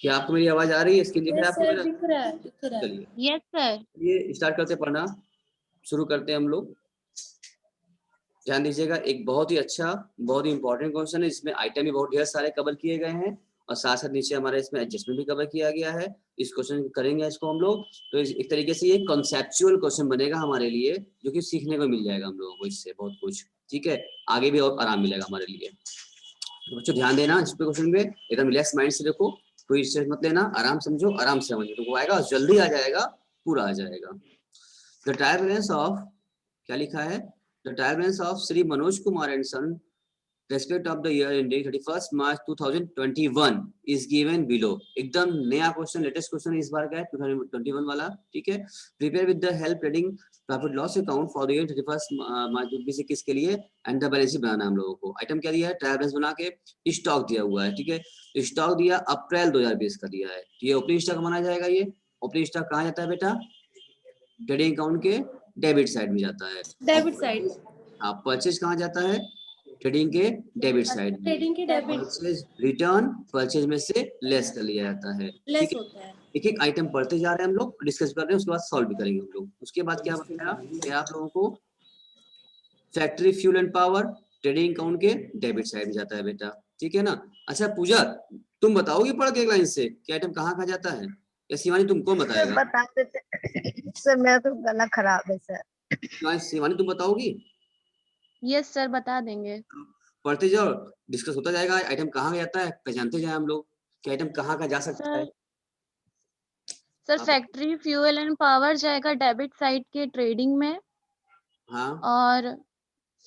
क्या आपको मेरी आवाज आ रही है? स्क्रीन दिख रहा है आपको मेरा? दिख रहा है, दिख रहा है। चलिए यस सर। ये स्टार्ट करते पढ़ना, शुरू करते हैं हम लोग। ध्यान दीजिएगा, एक बहुत ही अच्छा, बहुत ही इंपॉर्टेंट क्वेश्चन है। इसमें आइटम भी बहुत ढेर सारे कवर किए गए हैं और साथ साथ नीचे हमारे इसमें एडजस्टमेंट भी कवर किया गया है। इस क्वेश्चन करेंगे इसको हम लोग, तो एक तरीके से ये कॉन्सेप्चुअल क्वेश्चन बनेगा हमारे लिए, जो कि सीखने को मिल जाएगा हम लोगों को इससे बहुत कुछ। ठीक है, आगे भी और आराम मिलेगा हमारे लिए। तो बच्चों ध्यान देना इस पे, क्वेश्चन पे एकदम रिलैक्स माइंड से देखो, कोई स्ट्रेस मत लेना, आराम समझो, आराम से समझो, तो वो आएगा जल्दी आ जाएगा, पूरा आ जाएगा। द ट्रायल बैलेंस ऑफ, क्या लिखा है? The trial balance of Shri Manoj Kumar and son respect of the year ending 31 March 2021 is given below. एकदम नया क्वेश्चन, लेटेस्ट क्वेश्चन इस बार का है 2021 वाला। ठीक है, prepare with the help reading profit loss account for the year 31 March 2021 के लिए एंड द बैलेंस शीट बनाना है हम लोगों को। आइटम क्या दिया है? ट्रायल बैलेंस बना के स्टॉक दिया हुआ है। ठीक है, स्टॉक दिया अप्रैल 2020 का दिया है। ये ओपनिंग स्टॉक माना जाएगा। ये ओपनिंग स्टॉक कहाँ जाता है बेटा? ट्रेडिंग अकाउंट के डेबिट साइड में जाता है। Debit side. हाँ, परचेज कहाँ जाता है? ट्रेडिंग के डेबिट साइड में। ट्रेडिंग के डेबिट। परचेज रिटर्न परचेज में से लेस कर लिया जाता है। लेस ठीक है, होता है। एक एक आइटम पढ़ते जा रहे हैं हम लोग, डिस्कस कर रहे हैं, उसके बाद सॉल्व भी करेंगे हम लोग। उसके बाद क्या बताया कि आप लोगों को factory fuel and power trading account के डेबिट साइड में जाता है बेटा। ठीक है ना? अच्छा पूजा, तुम बताओगी पढ़ के एक लाइन से कि आइटम कहाँ कहाँ जाता है, या शिवानी तुमको बताएगा? बता देते सर, मेरा तो गला खराब है सर। शिवानी तुम बताओगी? यस सर, बता देंगे। पढ़ते जाओ, डिस्कस होता जाएगा, आइटम कहाँ जाता है पहचानते जाए हम लोग कि आइटम कहाँ का जा सकता है। सर आप फैक्ट्री फ्यूल एंड पावर जाएगा डेबिट साइड के ट्रेडिंग में। हाँ, और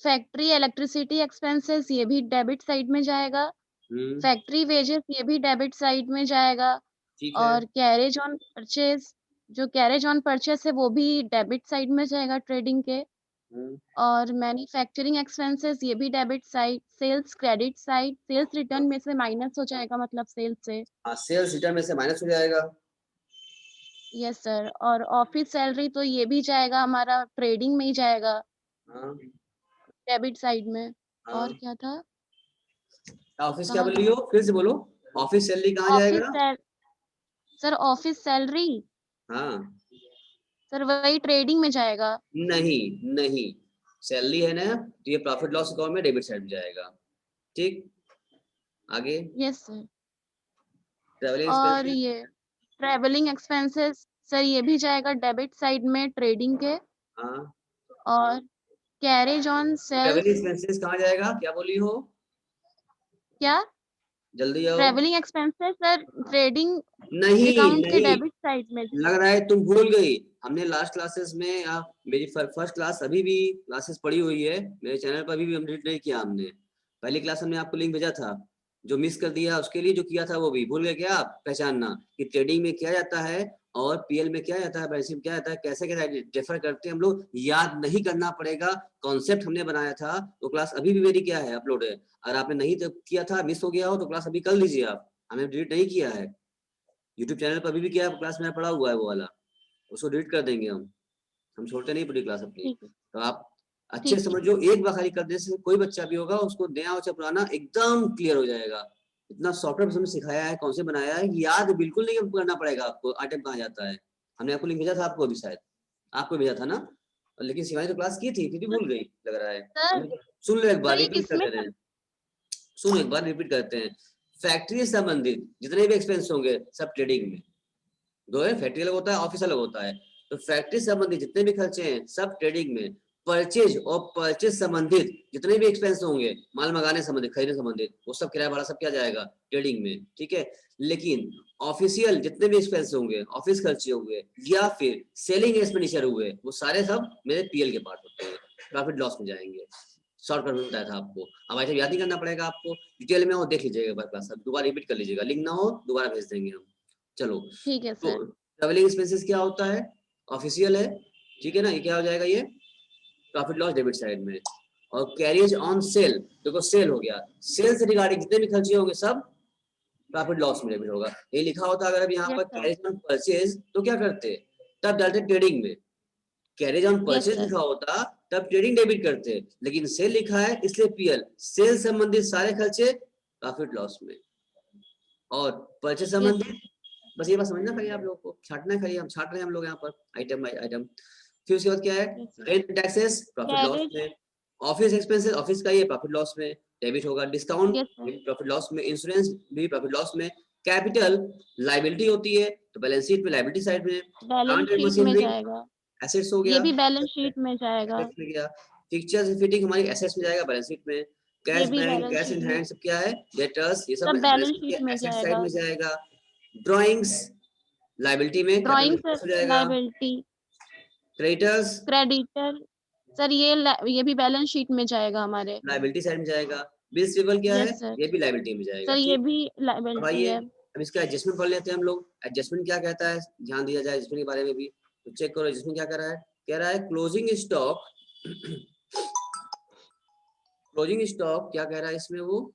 फैक्ट्री इलेक्ट्रिसिटी एक्सपेंसेस ये भी डेबिट साइड में जाएगा। फैक्ट्री वेजेस ये भी डेबिट साइड में जाएगा। ठीक है। और कैरेज ऑन परचेज, जो कैरेज ऑन परचेज है वो भी डेबिट साइड में जाएगा ट्रेडिंग के। और मैन्युफैक्चरिंग एक्सपेंसेस ये भी debit side. Sales credit side, sales return में से माइनस हो जाएगा, मतलब सेल्स से। हाँ, सेल्स रिटर्न में से माइनस हो जाएगा। Yes sir. और ऑफिस सैलरी तो ये भी जाएगा हमारा ट्रेडिंग में ही जाएगा, हाँ डेबिट साइड में। हाँ। और क्या था? ऑफिस क्या कहाँ बोल रही था? हो? फिर से बोलो। ऑफिस सैलरी कहाँ ऑफिस जाएगा? सर ऑफिस सैलरी हाँ, सर वही ट्रेडिंग में जाएगा। नहीं नहीं, सैलरी है ना, तो ये प्रॉफिट लॉस अकाउंट में डेबिट साइड में जाएगा। ठीक, आगे यस सर। ट्रैवलिंग और एक्सपेंसेस। ये ट्रैवलिंग एक्सपेंसेस सर ये भी जाएगा डेबिट साइड में ट्रेडिंग के। हाँ, और carriage on travelling sales. Expenses कहाँ जाएगा? क्या बोली हो? क्या? जल्दी आओ। ट्रैवलिंग एक्सपेंसेस सर ट्रेडिंग नहीं अकाउंट के नहीं, डेबिट साइड में। लग रहा है तुम भूल गई। हमने लास्ट क्लासेस में मेरी फर्स्ट क्लास अभी भी क्लासेस पड़ी हुई है मेरे चैनल पर, अभी भी अपडेट नहीं किया हमने। पहली क्लास हमने आपको लिंक भेजा था, जो मिस कर दिया उसके लिए जो किया था वो भी भूल गए क्या आप? पहचानना कि ट्रेडिंग में क्या जाता है और पीएल में क्या जाता है, बैलेंस शीट में क्या जाता है, कैसे कैसे डिफर करते हैं हम लोग, याद नहीं करना पड़ेगा। कॉन्सेप्ट हमने बनाया था, वो क्लास अभी भी मेरी क्या है अपलोड है। अगर आपने नहीं किया था, मिस हो गया हो, तो क्लास अभी कर लीजिए आप, हमें डिलीट नहीं किया है। यूट्यूब चैनल पर अभी भी क्या क्लास में पड़ा हुआ है वो वाला, उसको डिलीट कर देंगे हम छोड़ते नहीं पूरी क्लास अपनी। ठीक है। तो आप अच्छे ठीक से है। समझो, एक बार खाली कर देने से कोई बच्चा भी होगा उसको नया हो चाहे पुराना एकदम क्लियर हो जाएगा। इतना सॉफ्टवेयर हमने सिखाया है, कौन से बनाया है, याद बिल्कुल नहीं करना पड़ेगा आपको आइटम कहाँ जाता है। हमने आपको लिंक भेजा था, आपको भी शायद आपको भेजा था ना, लेकिन शिवानी तो क्लास की थी फिर भी भूल गई लग रहा है। सर सुन लो एक बार, ये रिपीट कर किसमें दे रहे था? हैं, सुनो एक बार रिपीट करते हैं। फैक्ट्री से संबंधित जितने भी एक्सपेंस होंगे सब ट्रेडिंग में, दो है, फैक्ट्री अलग होता है, ऑफिस अलग होता है। तो फैक्ट्री संबंधित जितने भी खर्चे हैं सब ट्रेडिंग में। परचेज और परचेज संबंधित जितने भी एक्सपेंस होंगे, माल मंगाने संबंधित, खरीदने संबंधित, वो सब किराया भाड़ा सब क्या जाएगा? ट्रेडिंग में। ठीक है, लेकिन ऑफिशियल जितने भी एक्सपेंस होंगे, ऑफिस खर्चे हुए या फिर सेलिंग एक्सपेंडिचर हुए, वो सारे सब मेरे पीएल के पार्ट होते हैं, प्रॉफिट लॉस में जाएंगे। शॉर्टकट में बताया था आपको, अब आइटम याद नहीं करना पड़ेगा आपको, डिटेल में वो देख लीजिएगा क्लास, दोबारा रिपीट कर लीजिएगा, लिंक ना हो दोबारा भेज देंगे हम। चलो, ठीक है तो सर। ट्रेवलिंग एक्सपेंसेस क्या होता है? ऑफिशियल है, ठीक है ना, ये क्या हो जाएगा? ये प्रॉफिट लॉस डेबिट साइड में। और कैरिज ऑन सेल, देखो सेल हो गया, सेल से रिगार्डिंग जितने भी खर्चे होंगे सब प्रॉफिट लॉस में डेबिट होगा। ये लिखा होता अगर अब यहाँ यस पर सर। कैरिज ऑन परचेज तो क्या करते? तब डालते ट्रेडिंग में। Carriage on yes purchase sir. लिखा होता तब ट्रेडिंग डेबिट करते, लेकिन सेल लिखा है इसलिए पीएल, सेल संबंधित सारे खर्चे प्रॉफिट लॉस में। और परचेस संबंधित, बस ये बात समझना खाली आप लोगों को, छाटना है खाली, हम छाट रहे हैं हम लोग यहाँ पर आइटम बाय आइटम। फिर उसके बाद क्या है, रेंट टैक्सेस प्रॉफिट लॉस में, ऑफिस एक्सपेंसेस ऑफिस का ये प्रॉफिट लॉस में डेबिट होगा, डिस्काउंट प्रॉफिट लॉस में, इंश्योरेंस भी प्रॉफिट लॉस में, कैपिटल लायबिलिटी होती है तो बैलेंस शीट में लायबिलिटी साइड में, बैलेंस शीट में जाएगा, एसेट्स हो गया, ये भी बैलेंस शीट में जाएगा, फिक्चर्स फिटिंग हमारी एसेट्स में जाएगा बैलेंस शीट में, कैश भी bank balance cash sheet in में, हैंड सब क्या है, डेटर्स ये सब सब बैलेंस शीट में एसेट साइड जाएगा, में जाएगा, ड्राइंग्स लायबिलिटी में ड्राइंग्स हो जाएगा, लायबिलिटी, क्रेडिटर्स क्रेडिटर सर ये भी बैलेंस शीट में जाएगा हमारे, लायबिलिटी साइड में जाएगा, बिल्स पेबल क्या है, यस सर, ये भी लायबिलिटी में जाएगा। सर ये ठीक, भी अब लायबिलिटी आइए है। अब इसका एडजस्टमेंट पढ़ लेते हैं हम लोग। एडजस्टमेंट क्या कहता है, ध्यान दिया जाए एडजस्टमेंट के बारे में भी, तो चेक करो एडजस्टमेंट क्या कह रहा है क्लोजिंग स्टॉक क्लोजिंग स्टॉक क्या कह रहा है इसमें, वो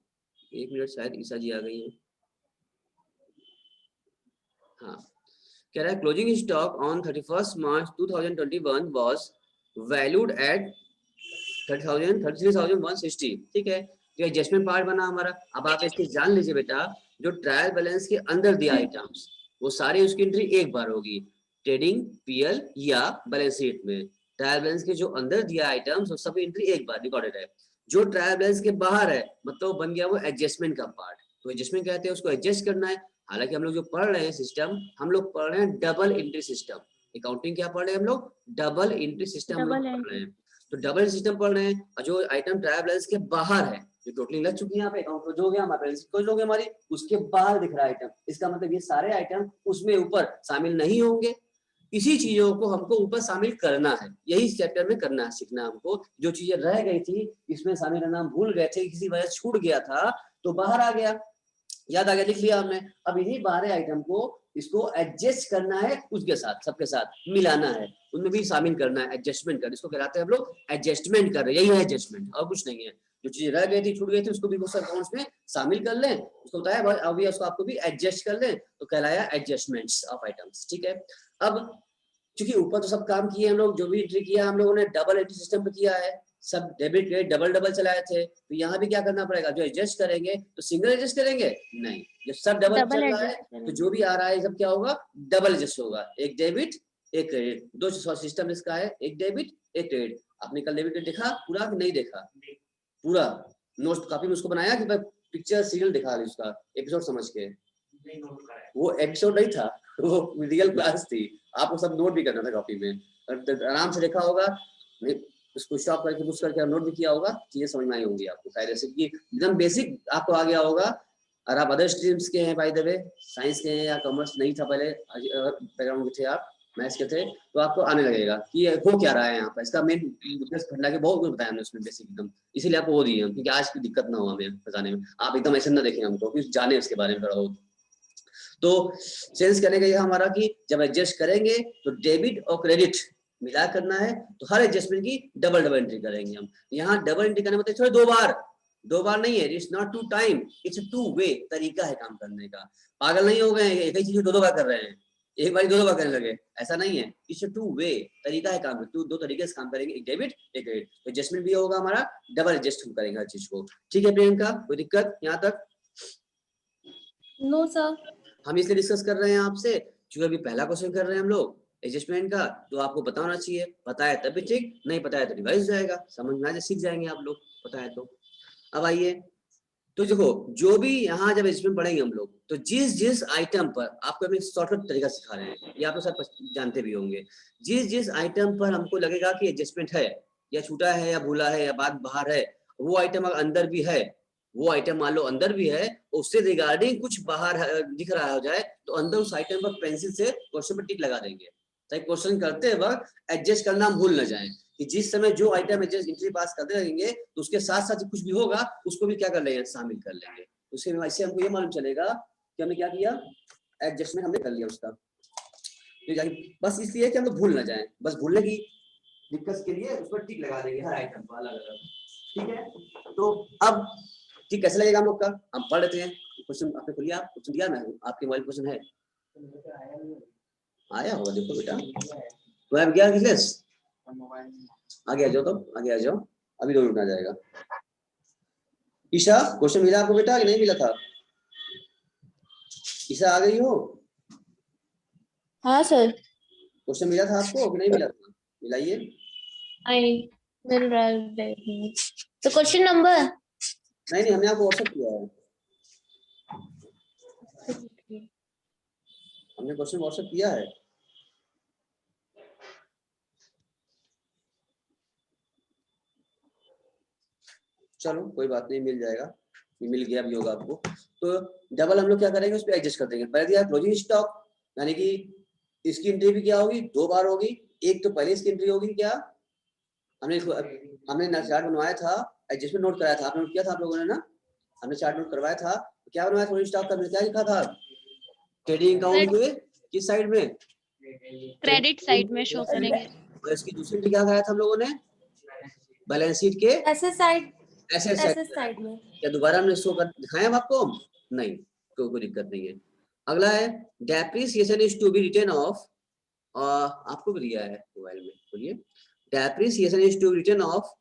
एक मिनट शायद ईसा जी आ गई है, हाँ कह रहा है closing stock on 31 March 2021 was valued at 33,160। ठीक है, तो एडजस्टमेंट पार्ट बना हमारा। अब आप इसकी जान लीजिए बेटा, जो ट्रायल बैलेंस के अंदर दिया आइटम्स वो सारी उसकी एंट्री एक बार होगी, ट्रेडिंग पीएल या बैलेंस शीट में। ट्रायल बैलेंस के जो अंदर दिया आइटम्स वो सभी एंट्री एक बार रिकॉर्डेड है। जो ट्रायल बैलेंस के बाहर है मतलब बन गया वो एडजस्टमेंट का पार्ट, तो एडजस्टमेंट कहते हैं उसको एडजस्ट करना है। हालांकि हम लोग जो पढ़ रहे हैं सिस्टम, हम लोग पढ़ रहे हैं डबल एंट्री सिस्टम। अकाउंटिंग क्या पढ़ रहे हैं हम लोग, डबल एंट्री सिस्टम हम लोग पढ़ रहे हैं। तो डबल सिस्टम पढ़ रहे हैं, और जो आइटम ट्रायल बैलेंस के बाहर है, जो टोटलिंग लग चुकी है यहाँ पे अकाउंट क्लोज हो गया, हमारा बैलेंस क्लोज हो गया हमारी, उसके बाहर दिख रहा है आइटम, इसका मतलब ये सारे आइटम उसमें ऊपर शामिल नहीं होंगे। इसी चीजों को हमको ऊपर शामिल करना है, यही चैप्टर में करना है, सीखना हमको। जो चीजें रह गई थी इसमें शामिल करना हम भूल गए थे, किसी वजह छूट गया था तो बाहर आ गया, याद आ गया, लिख लिया हमने। अब इन्हीं 12 आइटम को इसको एडजस्ट करना है, उसके साथ सबके साथ मिलाना है, उनमें भी शामिल करना है, एडजस्टमेंट कर, इसको कहलाते हैं हम लोग एडजस्टमेंट कर रहे हैं, यही है एडजस्टमेंट और कुछ नहीं है। जो चीजें रह गई थी छूट गई थी उसको भी अकाउंट्स में शामिल कर लें, उसको बताया भाई अभी उसको आपको भी एडजस्ट कर लें, तो कहलाया एडजस्टमेंट्स ऑफ आइटम्स। ठीक है, अब क्योंकि ऊपर तो सब काम किए हम लोग, जो भी एंट्री किया हम लोगों ने डबल एंट्री सिस्टम पे किया है, सब डेबिट क्रेडिट डबल डबल चलाए थे, तो यहाँ भी क्या करना पड़ेगा, जो एडजस्ट करेंगे तो सिंगल एडजस्ट करेंगे नहीं, जब सब डबल चल रहा है तो जो भी आ रहा है सब क्या होगा, डबल एडजस्ट होगा, एक डेबिट एक क्रेडिट, दो सिस्टम इसका है, एक डेबिट एक क्रेडिट। आपने कल डेबिट देखा पूरा कि नहीं देखा, पूरा नोट कॉपी में उसको बनाया कि पिक्चर सीरियल दिखा उसका एपिसोड समझ के, वो एपिसोड नहीं था, वो रियल क्लास थी, आपको सब नोट भी करना था कॉपी में, आराम से देखा होगा, उसको स्टॉप करके पुश करके नोट भी किया होगा, चीजें समझ में आई होंगी आपको कायदे से, कि एकदम बेसिक आपको आ गया होगा। और आप अदर स्ट्रीम्स के हैं बाय द वे, साइंस के हैं या कॉमर्स नहीं था पहले, बैकग्राउंड के थे आप, मैथ्स के थे, तो आपको आने लगेगा कि हो क्या रहा है यहाँ पर, इसका मेन घटना के बहुत कुछ बताया हमने उसमें बेसिक एकदम, इसीलिए आपको वो दिए हम, क्योंकि आज की दिक्कत ना हो हमें बताने में, आप एकदम ऐसे ना देखें हमको, कुछ जाने उसके बारे में थोड़ा बहुत। तो सेंस करने का ये हमारा कि जब एडजस्ट करेंगे तो डेबिट और क्रेडिट मिला करना है, तो हर एडजस्टमेंट की डबल डबल एंट्री करेंगे हम। यहाँ डबल एंट्री करने मतलब थोड़ा दो बार नहीं है, it's not two time, it's two way, तरीका है काम करने का। पागल नहीं हो गए एक ही चीज दो बार कर रहे हैं, एक बार दो बार करने लगे, ऐसा नहीं है, इट्स टू वे, तरीका है काम, दो तरीके से काम करेंगे, एक डेबिट एक क्रेडिट, तो एडजस्टमेंट भी होगा हमारा, डबल एडजस्ट करेंगे हर चीज को। ठीक है प्रियंका, कोई दिक्कत यहाँ तक? No sir. हम इसलिए डिस्कस कर रहे हैं आपसे क्योंकि अभी पहला क्वेश्चन कर रहे हैं हम लोग एडजस्टमेंट का, तो आपको पता होना चाहिए, पता है तब भी ठीक, नहीं पता है तो रिवाइज जाएगा, समझ में आ जाए, सीख जाएंगे आप लोग, पता है तो। अब आइए, तो देखो जो भी यहाँ जब एडजस्टमेंट पढ़ेंगे हम लोग, तो जिस जिस आइटम पर आपको अभी शॉर्टकट तरीका सिखा रहे हैं, ये आप लोग सब जानते भी होंगे, जिस जिस आइटम पर हमको लगेगा कि एडजस्टमेंट है या छूटा है या भूला है या बात बाहर है, वो आइटम अगर अंदर भी है, वो आइटम मान लो अंदर भी है, उससे रिगार्डिंग कुछ बाहर दिख रहा हो जाए, तो अंदर उस आइटम पर पेंसिल से क्वेश्चन पर टिक लगा देंगे, ताकि क्वेश्चन करते वक्त एडजस्ट करना हम भूल न जाए, कि जिस समय जो आइटम एडजस्ट एंट्री पास करते रहेंगे तो उसके साथ साथ कुछ भी होगा उसको भी क्या कर लेंगे, शामिल कर लेंगे। उससे इससे हमको ये मालूम चलेगा कि हमने क्या किया, एडजस्टमेंट हमने कर लिया उसका, बस इसलिए कि हम लोग भूल न जाए, बस भूलने की दिक्कत के लिए उस पर टिक लगा देंगे हर आइटम पर अलग अलग। ठीक है, तो अब ठीक कैसे लगेगा हम लोग का, हम पढ़ लेते हैं क्वेश्चन, आपने खोलिए, आप क्वेश्चन दिया ना, आपके मोबाइल क्वेश्चन है, आया होगा, देखो बेटा, तो आप गया किस आगे आ जाओ, तो आगे आ जाओ, अभी दो मिनट आ जाएगा। ईशा क्वेश्चन मिला आपको बेटा कि नहीं मिला था? ईशा आ गई हो? हाँ सर। क्वेश्चन मिला था आपको कि नहीं मिला था? मिलाइए। आई मिल रहा है। तो क्वेश्चन नंबर नहीं हमने आपको व्हाट्सएप किया है, हमने क्वेश्चन व्हाट्सएप किया है। चलो कोई बात नहीं, मिल जाएगा, ये मिल गया भी होगा आपको। तो डबल हम लोग क्या करेंगे, उस पर एडजस्ट कर देंगे। पहले दिया क्लोजिंग स्टॉक, यानी कि इसकी एंट्री भी क्या होगी, 2 बार होगी। एक तो पहले इसकी एंट्री होगी क्या, हमने चार्ट बनवाया था, एडजस्टमेंट नोट कराया था, आपने नोट किया था आप लोगों ने ना, हमने चार्ट नोट करवाया था। क्या बनवाया क्लोजिंग स्टॉक का, क्या लिखा था, ट्रेडिंग अकाउंट के किस साइड में, क्रेडिट साइड में शो करेंगे। और इसकी दूसरी एंट्री क्या कराया था हम लोगों ने, बैलेंस शीट के एसेट साइड एसेट साइड में। क्या दोबारा हमने शो कर दिखाया हम आपको? नहीं, कोई दिक्कत नहीं है। अगला है depreciation is to be return of, आपको भी दिया है मोबाइल में, बोलिए। Depreciation is to be return of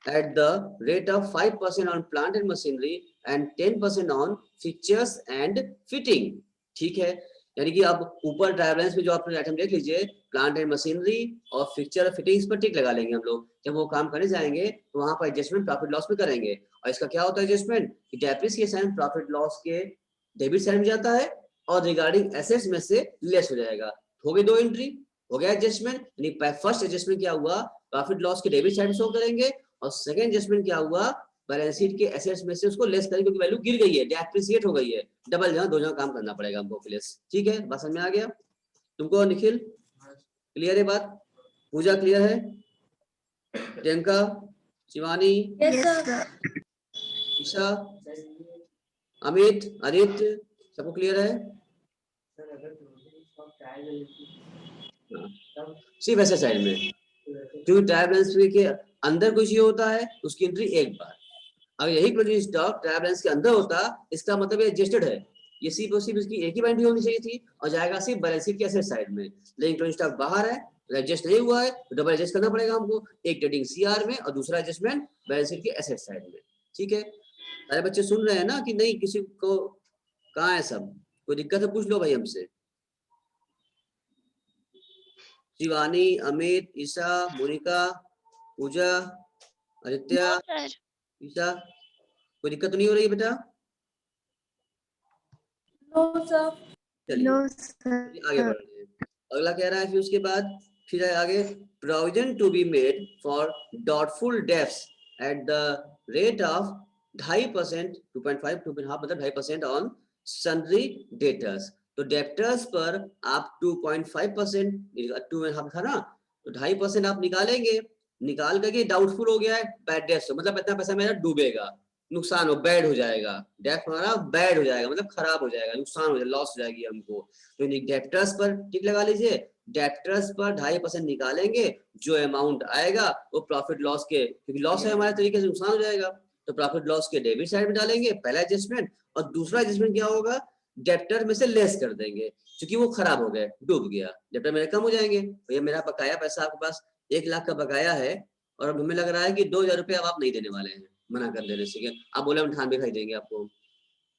at the rate of 5% on plant and machinery and 10% on fixtures and fitting। ठीक है, यानी कि अब ऊपर ट्रायल बैलेंस में जो आपने आइटम देख लीजिए, प्लांट एंड मशीनरी और फिक्चर और फिटिंग्स पर टिक लगा लेंगे हम लोग। जब वो काम करने जाएंगे तो वहां पर एडजस्टमेंट प्रॉफिट लॉस में करेंगे। और इसका क्या होता है एडजस्टमेंट, डेप्रिसिएशन प्रॉफिट लॉस के डेबिट साइड में जाता है और रिगार्डिंग एसेट्स में से लेस हो जाएगा। हो गई 2 एंट्री, हो गया एडजस्टमेंट। यानी फर्स्ट एडजस्टमेंट क्या हुआ, प्रॉफिट लॉस के डेबिट साइड में शो करेंगे, और सेकंड एडजस्टमेंट क्या हुआ, बैलेंस शीट के एसेट्स में से उसको लेस करेंगे, क्योंकि वैल्यू गिर गई है, डेप्रिसिएट हो गई है। डबल जगह 2 जगह काम करना पड़ेगा हमको प्लेस। ठीक है, बात समझ में आ गया तुमको? निखिल क्लियर है बात? पूजा क्लियर है? प्रियंका, शिवानी, ईशा, अमित, आदित्य, सबको क्लियर है? सिर्फ ऐसे साइड में, क्योंकि ट्रायल बैलेंस के अंदर कुछ ये होता है, उसकी एंट्री एक बार। अगर यही क्लोजिंग स्टॉक ट्रायल बैलेंस के अंदर होता, इसका मतलब ये एडजस्टेड है, ये सिर्फ इसकी एक ही एंट्री होनी चाहिए थी और जाएगा सिर्फ बैलेंस शीट के एसेट साइड में। लेकिन क्लोजिंग स्टॉक बाहर है, एडजस्ट नहीं हुआ है, तो डबल एडजस्ट करना पड़ेगा हमको, एक ट्रेडिंग सीआर में और दूसरा एडजस्टमेंट बैलेंस शीट के एसेट साइड में। ठीक है, सारे बच्चे सुन रहे हैं ना कि नहीं? किसी को कहाँ है सब, कोई दिक्कत है पूछ लो भाई हमसे। शिवानी, अमित, ईशा, मोनिका, पूजा, आदित्य, ईशा, कोई दिक्कत तो नहीं हो रही है बेटा? No sir. चलिए आगे बढ़ रहे हैं। अगला कह रहा है फिर उसके बाद फिर आगे, provision to be made for doubtful debts at the rate of 2.5%, 2.5, 2.5 मतलब 2.5% ऑन सन्ड्री डेटर्स। तो डेप्टर्स पर आप 2.5%, 2.5 था ना, तो 2.5% आप निकालेंगे। निकाल करके डाउटफुल हो गया है, बैड डेब्ट्स, मतलब इतना पैसा मेरा डूबेगा, नुकसान हो, बैड हो जाएगा, डेप्ट हमारा बैड हो जाएगा, मतलब खराब हो जाएगा, नुकसान हो जाएगा, लॉस हो जाएगी हमको। तो डेप्टर्स पर टिक लगा लीजिए, डेप्टर्स पर 2.5% निकालेंगे, जो अमाउंट आएगा वो प्रॉफिट लॉस के, क्योंकि लॉस है हमारे तरीके से, नुकसान हो जाएगा, तो प्रॉफिट लॉस के डेबिट साइड में डालेंगे पहला एडजस्टमेंट, और दूसरा एडजस्टमेंट क्या होगा, डेप्टर में से लेस कर देंगे, क्योंकि वो खराब हो गए, डूब गया, डेप्टर मेरे कम हो जाएंगे। भैया मेरा बकाया पैसा आपके पास 1 लाख का बकाया है, और अब हमें लग रहा है कि 2,000 रुपये अब आप नहीं देने वाले हैं, मना कर देने से, आप बोले हम 98 खाई देंगे आपको,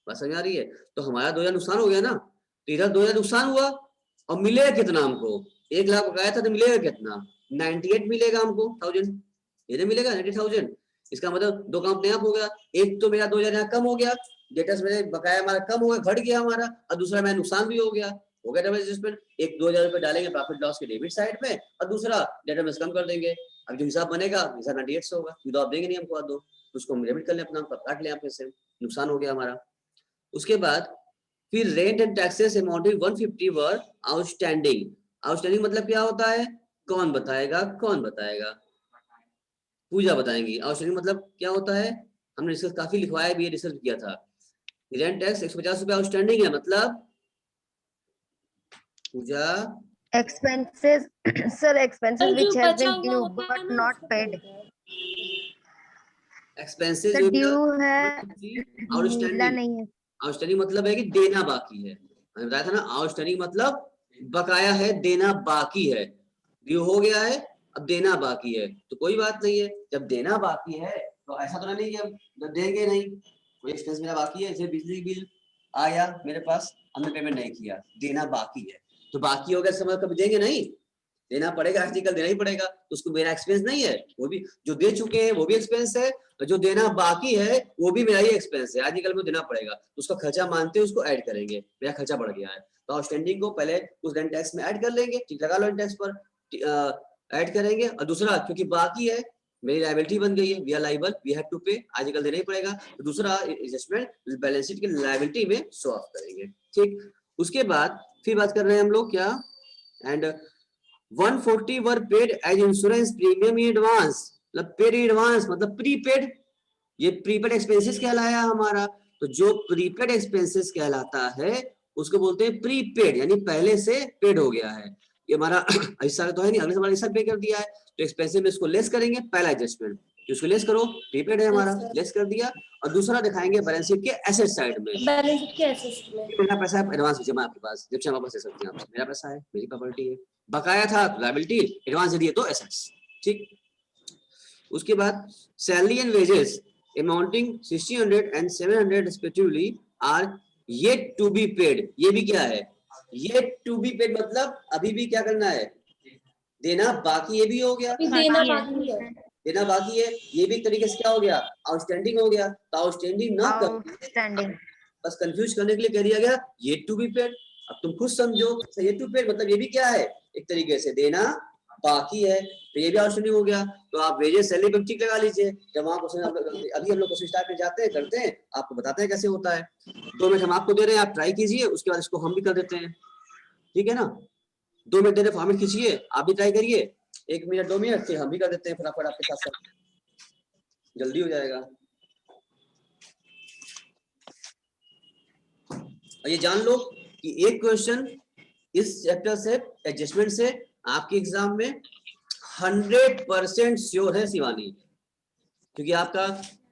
बात समझ आ रही है? तो हमारा 2,000 नुकसान हो गया ना, तो इधर 2,000 नुकसान हुआ, और मिलेगा कितना हमको, 1 लाख बकाया था तो मिलेगा कितना, 98 मिलेगा हमको, 1000, ये मिलेगा 90,000। इसका मतलब 2 काम अपने आप हो गया, एक तो मेरा 2,000 यहाँ कम हो गया, डेटर्स में बकाया हमारा कम हो गया, घट गया हमारा, और दूसरा मेरा नुकसान भी हो गया डबल एडजस्टमेंट। एक 2,000 रुपये डालेंगे प्रॉफिट लॉस के डेबिट साइड में, और दूसरा डेटर में कम कर देंगे। अब जो हिसाब बनेगा, हिसाब 98 से होगा, तो आप देंगे नहीं हमको, दो उसको हम डेबिट कर लें, अपना काट लें आपके से, नुकसान हो गया हमारा। उसके बाद फिर rent and taxes amounting 150 were outstanding. Outstanding मतलब क्या होता है, कौन बताएगा, कौन बताएगा? पूजा बताएंगी। आउटस्टैंडिंग मतलब क्या होता है, हमने डिस्कस काफी लिखवाया भी है, डिस्कस किया था। रेंट टैक्स 150 रुपए आउटस्टैंडिंग है, मतलब पूजा expenses sir, expenses which has been due but not paid, expenses sir जो due है, मिला आउटस्टैंडिंग। नहीं है। आउटस्टैंडिंग मतलब है कि देना बाकी है, मैंने बताया था ना, आउटस्टैंडिंग मतलब बकाया है, देना बाकी है, ड्यू हो गया है, अब देना बाकी है, तो कोई बात नहीं है। जब देना बाकी है तो ऐसा तो नहीं कि हम देंगे नहीं, कोई एक्सपेंस मेरा बाकी है, जैसे बिजली बिल आया मेरे पास, हमने पेमेंट नहीं किया, देना बाकी है, तो बाकी हो गया समय कभी देंगे नहीं, देना पड़ेगा, आर्टिकल देना ही पड़ेगा, तो उसको मेरा एक्सपेंस नहीं है, वो भी जो दे चुके हैं वो भी एक्सपेंस है, और जो देना बाकी है वो भी मेरा ही एक्सपेंस है, आर्टिकल में देना पड़ेगा, तो उसका खर्चा मानते हैं, उसको ऐड करेंगे, मेरा खर्चा बढ़ गया है, तो आउटस्टैंडिंग को पहले उस रेंट टैक्स में ऐड कर लेंगे, ठीक लगा लो, टैक्स पर ऐड करेंगे, और दूसरा क्योंकि बाकी है मेरी लायबिलिटी बन गई है, we are liable, we have to pay, article देना ही पड़ेगा, तो दूसरा एडजस्टमेंट बैलेंस शीट की लायबिलिटी में शो ऑफ करेंगे, ठीक। उसके बाद फिर बात कर रहे हैं हम लोग क्या, and 140 were paid as insurance premium in advance, मतलब पेड इन एडवांस मतलब प्रीपेड, ये प्रीपेड एक्सपेंसेस कहलाया हमारा, तो जो प्रीपेड एक्सपेंसेस कहलाता है उसको बोलते हैं प्रीपेड, यानी पहले से पेड हो गया है, ये हमारा हिस्सा तो है नहीं, अगले साल हिस्सा पे कर दिया है, तो एक्सपेंसिव में इसको लेस करेंगे, पहला एडजस्टमेंट इसको लेस करो, प्रीपेड है हमारा, लेस कर दिया, और दूसरा दिखाएंगे बैलेंस शीट के एसेट साइड में, बैलेंस शीट के एसेट में मेरा पैसा है एडवांस जमा आपके पास, जब चाहे वापस ले सकते हैं आपसे, मेरा पैसा है, मेरी प्रॉपर्टी है, बकाया था लायबिलिटी, एडवांस दे दिए तो एसेट्स, ठीक। उसके बाद salary and wages amounting 1600 and 700 respectively are yet to be paid, ये भी क्या है, येट टू बी पेड मतलब अभी भी क्या करना है, देना बाकी, ये भी हो गया, देना बाकी है, देना बाकी है, ये भी एक तरीके से क्या हो गया, आउटस्टैंडिंग हो गया, तो आउटस्टैंडिंग ना कर, आउटस्टैंडिंग, बस कंफ्यूज करने के लिए कह दिया गया ये टू बी पेड, अब तुम खुद समझो, ये टू पेड मतलब ये भी क्या है, एक तरीके से देना बाकी है, तो ये भी आउटस्टैंडिंग हो गया, तो आप वेजेस सैलरी पे टिक लगा लीजिए, जब वहां क्वेश्चन अभी हम लोग क्वेश्चन स्टार्ट में जाते हैं, करते हैं, आपको बताते हैं कैसे होता है, 2 मिनट हम आपको दे रहे हैं, आप ट्राई कीजिए, उसके बाद इसको हम भी कर देते हैं, ठीक है ना, 2 मिनट दे रहे, फॉर्मेट खींचिए, आप भी ट्राई करिए, 1 मिनट 2 मिनट फिर हम भी कर देते हैं फटाफट आपके साथ साथ, जल्दी हो जाएगा। और ये जान लो कि एक क्वेश्चन इस चैप्टर से, एडजस्टमेंट से, आपके एग्जाम में 100% श्योर है शिवानी, क्योंकि आपका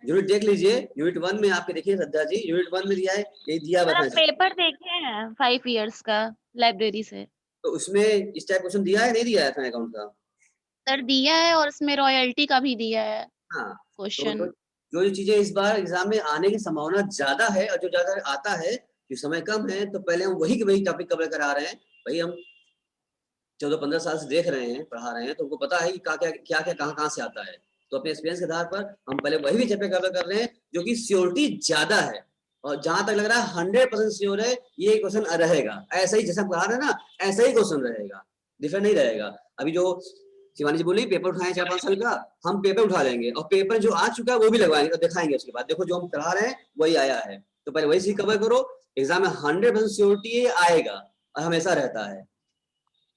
यूनिट देख लीजिए, यूनिट 1 में आपके देखिए श्रद्धा जी, यूनिट 1 में दिया है, ये दिया हुआ है, पेपर देखे हैं 5 इयर्स का लाइब्रेरी से, तो उसमें इस टाइप क्वेश्चन दिया है, नहीं दिया है अकाउंट का, सर दिया है, और उसमें रॉयल्टी का भी दिया है हाँ, क्वेश्चन, जो चीजें इस बार एग्जाम में आने की संभावना ज्यादा है, और जो ज्यादा आता है, जो समय कम है, तो पहले हम वही टॉपिक कवर करा रहे हैं, भाई हम 14-15 साल से देख रहे हैं, पढ़ा रहे हैं, तो उनको पता है कि क्या कहाँ से आता है, तो अपने एक्सपीरियंस के आधार पर हम पहले वही भी चैप्टर कवर कर रहे हैं जो कि श्योरिटी ज्यादा है, और जहां तक लग रहा है 100% श्योर है ये क्वेश्चन रहेगा, ऐसा ही जैसा पढ़ा रहे हैं ना, ऐसा ही क्वेश्चन रहेगा, डिफरेंट नहीं रहेगा। अभी जो शिवानी जी बोली पेपर उठाए 4-5 साल का, हम पेपर उठा लेंगे, और पेपर जो आ चुका है वो भी लगवाएंगे, तो दिखाएंगे उसके बाद, देखो जो हम पढ़ा रहे हैं वही आया है, तो पहले वही चीज कवर करो, एग्जाम में 100% श्योरिटी आएगा, और हमेशा रहता है,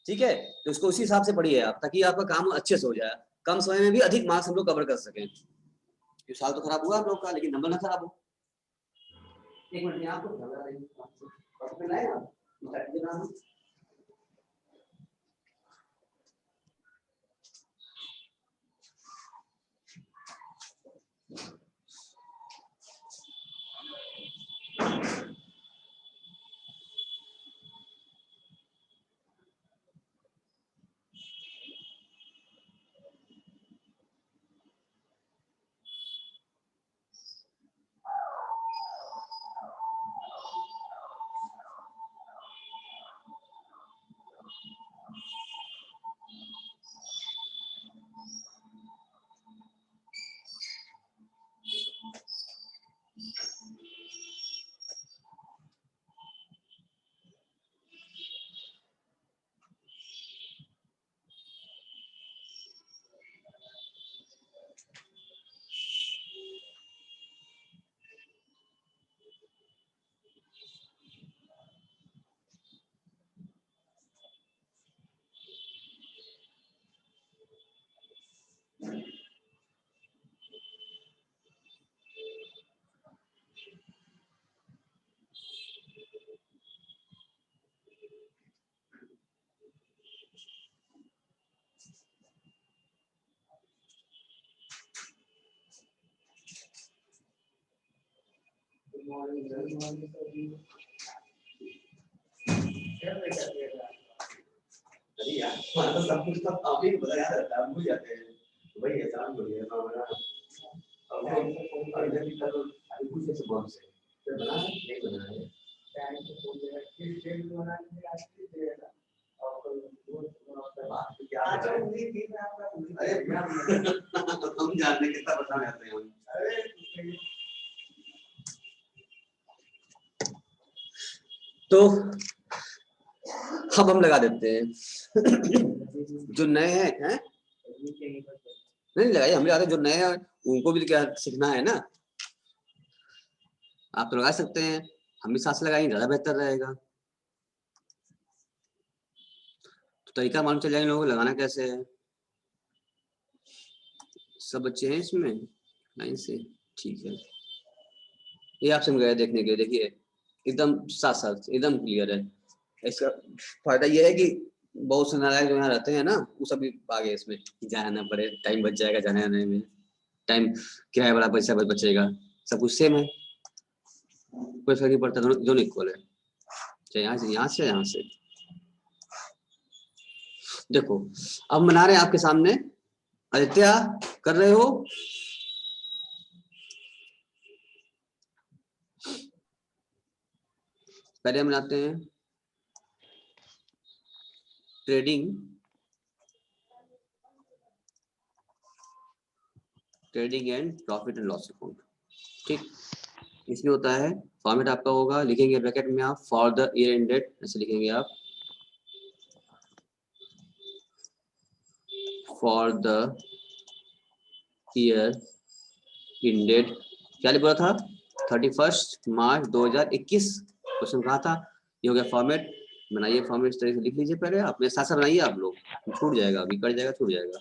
ठीक है, तो उसको उसी हिसाब से पढ़िए आप, ताकि आपका काम अच्छे से हो जाए, कम समय में भी अधिक मार्क्स हम लोग कवर कर सकें। ये साल तो खराब हुआ हम लोग का, लेकिन नंबर ना खराब हो। एक मिनट आपको सब कुछ तो आप ही को याद रहता है, भूल जाते हैं, वही आसान हो गया हमारा, अब इधर भी करो, अभी कुछ से बहुत से बना नहीं बना है, हम जानते कितना बताने आते हैं। तो अब हम लगा देते हैं। जो नए हैं नहीं लगाइए, हम लगाते, जो नए हैं उनको भी क्या सीखना है ना। आप तो लगा सकते हैं, हम भी साथ से लगाएंगे, ज्यादा बेहतर रहेगा। तो तरीका मालूम चल जाएगा लोगों को लगाना कैसे है। सब बच्चे हैं इसमें लाइन से, ठीक है। ये आपसे हम गए देखने के, देखिए एकदम साथ साथ एकदम क्लियर है। इसका फायदा ये है कि बहुत से नालायक जो यहाँ रहते हैं ना, वो सभी आ गए इसमें, जाना ना पड़े, टाइम बच जाएगा जाने आने में, टाइम किराया बड़ा पैसा बचेगा, सब कुछ सेम है, कोई फर्क नहीं पड़ता, दोनों इक्वल है, चाहे यहाँ से यहाँ से। देखो अब बना रहे हैं आपके सामने, आदित्य कर रहे हो? पहले हम बनाते हैं trading and profit and loss account, ठीक। इसमें होता है फॉर्मेट आपका होगा, लिखेंगे ब्रैकेट में आप फॉर द ईयर एंडेड, ऐसे लिखेंगे आप, फॉर द ईयर एंडेड, क्या बोला था, 31 मार्च 2021 क्वेश्चन कहा था। ये हो गया फॉर्मेट, बनाइए फॉर्मेट इस तरह से लिख लीजिए, पहले आप मेरे साथ साथ बनाइए, आप लोग, छूट जाएगा अभी, कट जाएगा, छूट जाएगा।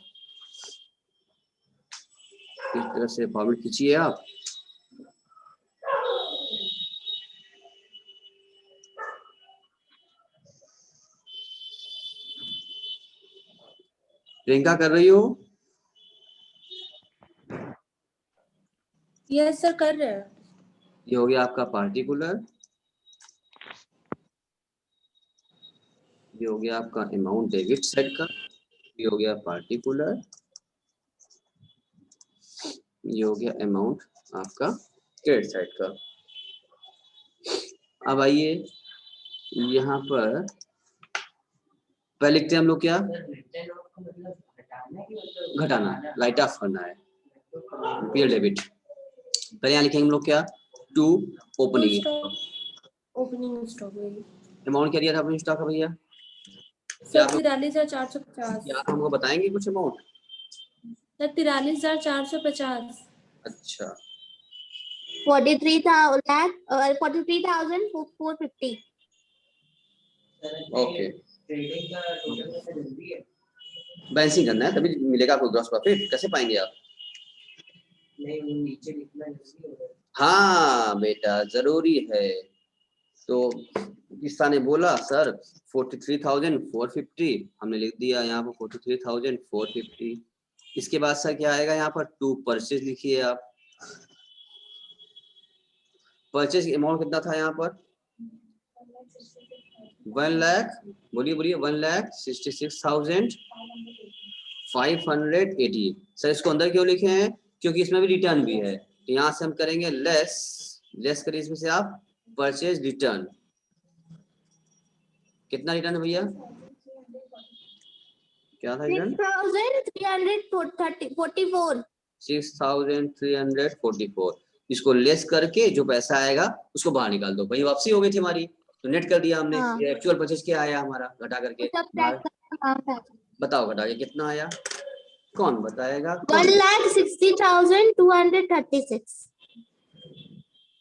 इस तरह से फॉर्मेट खींचिए आप। प्रियंका कर रही हो? यस सर कर रहे हैं। ये हो गया आपका पार्टिकुलर, ये हो गया आपका अमाउंट डेबिट साइड का, ये हो गया पार्टिकुलर, ये हो गया अमाउंट आपका क्रेडिट साइड का। अब आइए यहाँ पर पहले लिखते हैं हम लोग क्या, घटाना, राइट ऑफ करना है, पीरियड डेबिट। पहले यहाँ लिखेंगे हम लोग क्या, टू ओपनिंग स्टॉक अमाउंट क्या दिया था अपने स्टॉक का भैया, सर 43,450। क्या हमको बताएंगे कुछ अमाउंट? सर 43,450। अच्छा 43,450. ओके, बैलेंसिंग करना है तभी मिलेगा आपको ग्रॉस प्रॉफिट, कैसे पाएंगे आप? नीचे लिखना है। हाँ बेटा जरूरी है। तो किस्सा ने बोला सर 43,450, हमने लिख दिया यहाँ पर 43,450। इसके बाद सर क्या आएगा यहाँ पर, टू परचेज लिखिए आप। परचेज अमाउंट कितना था यहाँ पर, 1 लाख, बोलिए बोलिए, 1,66,580। सर इसको अंदर क्यों लिखे हैं, क्योंकि इसमें भी रिटर्न भी है, तो यहाँ से हम करेंगे लेस करिए इसमें से आप, परचेज रिटर्न। कितना रिटर्न है भैया, क्या था रिटर्न? 6,344। इसको लेस करके जो पैसा आएगा उसको बाहर निकाल दो, भाई वापसी हो गई थी हमारी, तो नेट कर दिया हमने। हाँ। ये एक्चुअल परचेज क्या आया हमारा घटा करके, बताओ घटा के कितना आया, कौन बताएगा? 1,60,236.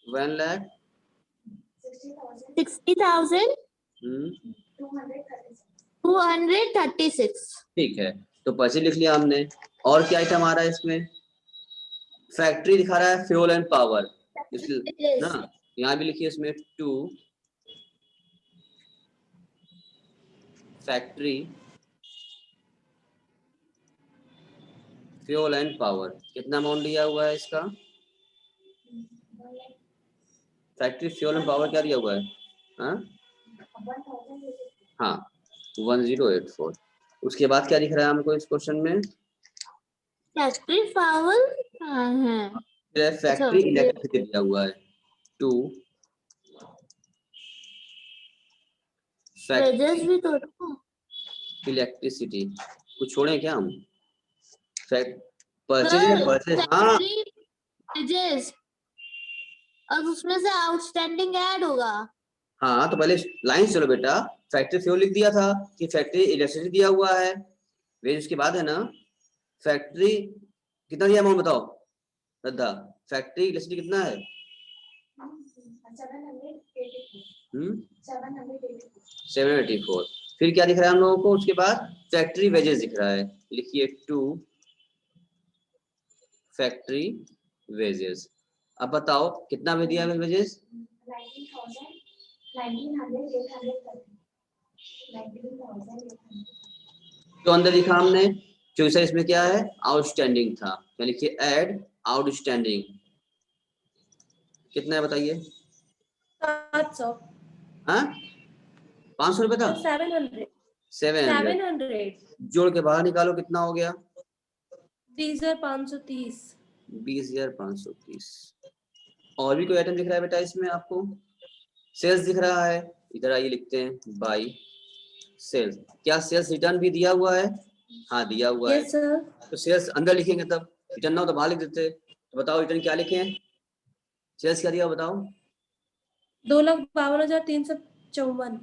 60,236. ठीक है, तो परचेज लिख लिया हमने। और क्या आइटम आ रहा है इसमें, फैक्ट्री दिखा रहा है, फ्यूल एंड पावर ना, यहाँ भी लिखिए इसमें to factory fuel and power. कितना अमाउंट दिया हुआ है इसका, फैक्ट्री फ्यूल एंड पावर क्या दिया हुआ है, हाँ 1084। उसके बाद क्या दिख रहा है हमको इस क्वेश्चन में, फैक्ट्री पावर है, फैक्ट्री इलेक्ट्रिसिटी दिया हुआ है, टू वेजेस भी तो इलेक्ट्रिसिटी कुछ छोड़े क्या हम? परचेज हाँ वेजेस और उसमें से आउटस्टैंडिंग ऐड होगा। हाँ, तो पहले लाइन चलो बेटा, फैक्ट्री फ्यूल लिख दिया था कि फैक्ट्री इलेक्ट्रिसिटी दिया हुआ है, वेज उसके बाद है ना। फैक्ट्री कितना दिया अमाउंट बताओ श्रद्धा, फैक्ट्री इलेक्ट्रिसिटी कितना है? 784। फिर क्या दिख रहा है हम लोगों को? उसके बाद फैक्ट्री वेजेस दिख रहा है, लिखिए 2 फैक्ट्री वेजेस। अब बताओ कितना में दिया वेजेस? 19,800 तो अंदर लिखा हमने, क्योंकि सर इसमें क्या है आउटस्टैंडिंग था, तो लिखिए ऐड आउटस्टैंडिंग। कितना है बताइए? 700 हाँ 500 रुपए था। 700 जोड़ के बाहर निकालो कितना हो गया? 20,530। 20,530। और भी कोई आइटम दिख रहा है बेटा इसमें आपको? सेल्स दिख रहा है, इधर आइए लिखते हैं बाई सेल्स। क्या सेल्स रिटर्न भी दिया हुआ है? हाँ दिया हुआ है। सर। तो सेल्स अंदर लिखेंगे, तब रिटर्न ना हो तो बाहर लिख देते। तो बताओ रिटर्न क्या लिखे? सेल्स क्या दिया बताओ? 2,52,354।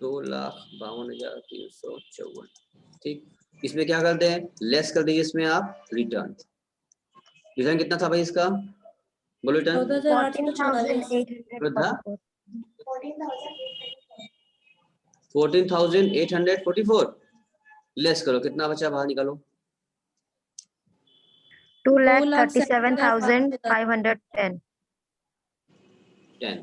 2,52,354। ठीक, इसमें क्या करते हैं लेस कर दीजिए इसमें आप रिटर्न। रिटर्न कितना था भाई इसका? बोलो रिटर्न। 14,844। 14,844 लेस करो, कितना बचा बाहर निकालो? 2,37,510। 10।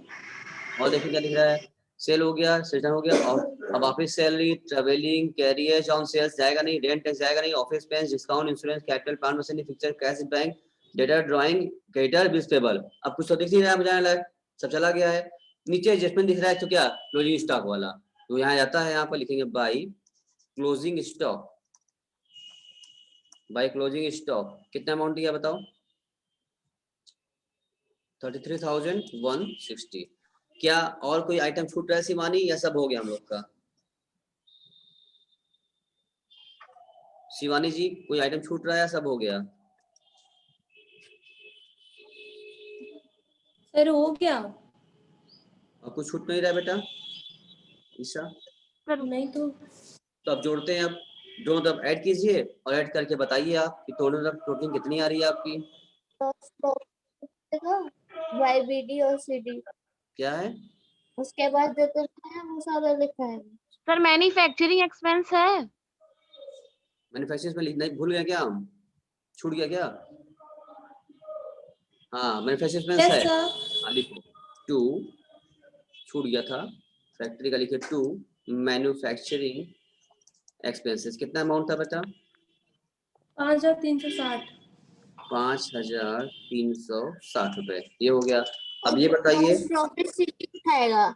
और देखिए क्या दिख रहा है? सेल हो गया, रिटर्न हो गया, और अब office salary, travelling, carrier on sales जाएगा नहीं, रेंट टैक्स जाएगा नहीं, office pens, discount, insurance, capital, plant machinery, fixture, cash bank, data, drawing, creditor, bills payable. अब कुछ तो दिख नहीं रहा है मुझे लायक, सब चला गया है। नीचे एडजस्टमेंट दिख रहा है, तो क्या क्लोजिंग स्टॉक वाला, तो यहाँ जाता है, यहाँ पर लिखेंगे by closing stock. By closing stock कितना अमाउंट दिया बताओ? 33,160। क्या और कोई आइटम छूट रहा है शिवानी, या सब हो गया हम लोग का? शिवानी जी कोई आइटम छूट रहा है या सब हो गया? सर हो गया। और कुछ छूट नहीं रहा है बेटा ईशा? नहीं तो अब जोड़ते हैं, अब दोनों तरफ ऐड कीजिए और ऐड करके बताइए आप कि दोनों तरफ टोटल कितनी आ रही है आपकी? YBD और CD क्या है? उसके बाद देते हैं वो सारा लिखा है। सर मैन्युफैक्चरिंग एक्सपेंस है। मैन्युफैक्चरिंग में लिखना भूल गया क्या हम? छूट गया क्या? हाँ मैन्युफैक्चरिंग एक्सपेंस है। हाँ लिखो 2 छूट गया था, फैक्ट्री का लिखे 2 मैन्युफैक्चरिंग एक्सपेंसेस। कितना अमाउंट था बेटा? 5,360। 5,360 रुपए, ये हो गया। अब ये बताइए प्रॉफिट सीधी उठाएगा।